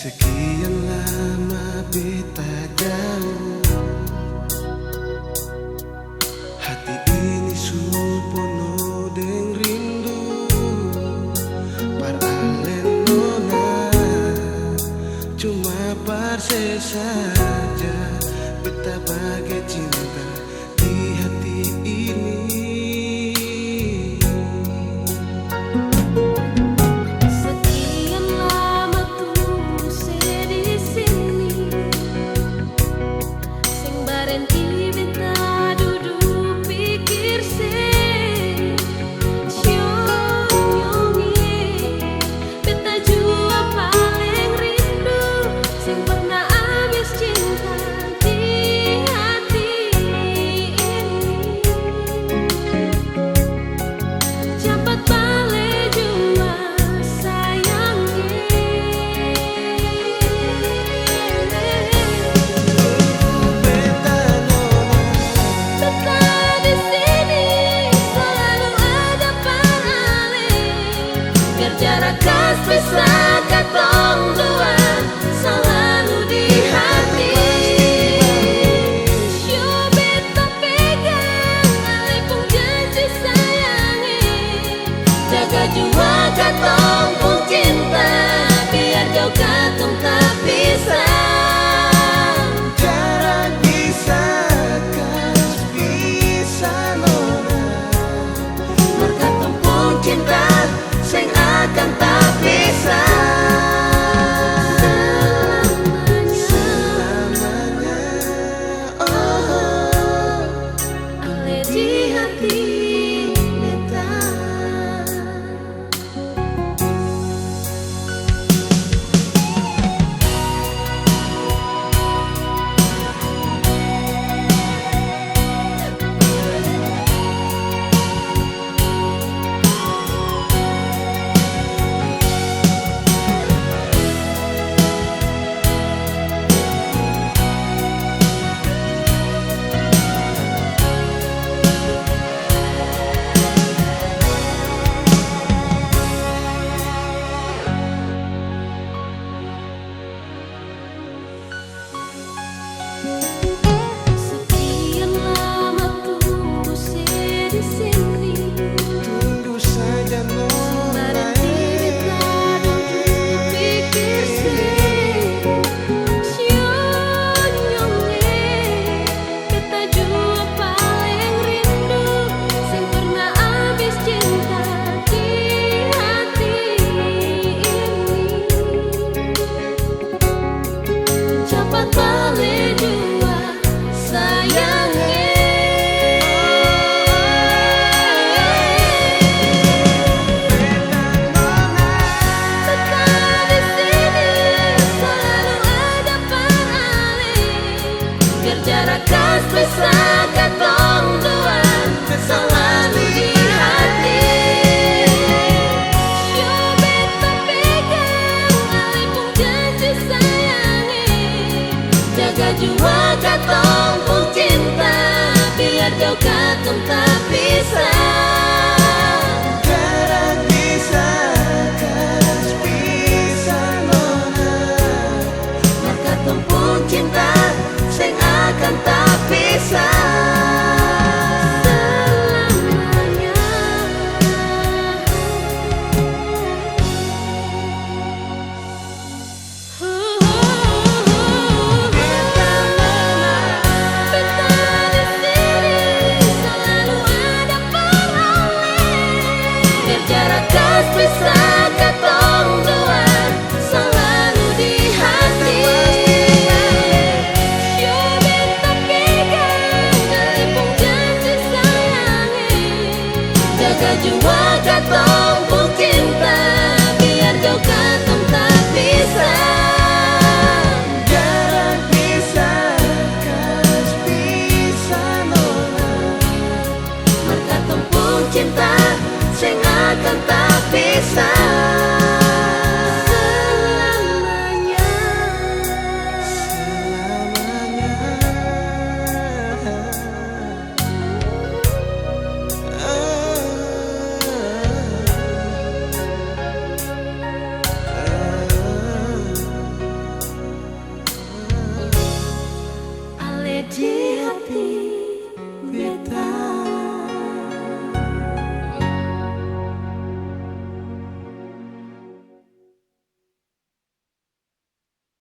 Sekian lama beta jauh, hati ini penuh deng rindu. Paralen nona, cuma parse saja beta bagai cinta di hati ini. Bisa katong dua selalu di hati. Yo beta pegang alipung janji sayangi, jaga jua katong pun cinta, biar jauh katong tak bisa. Jarak bisa kas bisa nona, Berkatong pun cinta sing akan tak bisa selamanya. Oh, ale di hati beta. Sekian lama ku di sini, tunggu saja nona. beta duduk pikir sih. Sionyonge, beta jua paling rindu, sing pernah habis cinta di hati ini. Cepat balik jua sayangi. Tetap di sini, selalu ada paling, biar jarak kas bisa katong dua selalu di hati. Yo beta pegang alipung janji sayangi, jaga jua katong pun cinta, biar jauh katong tak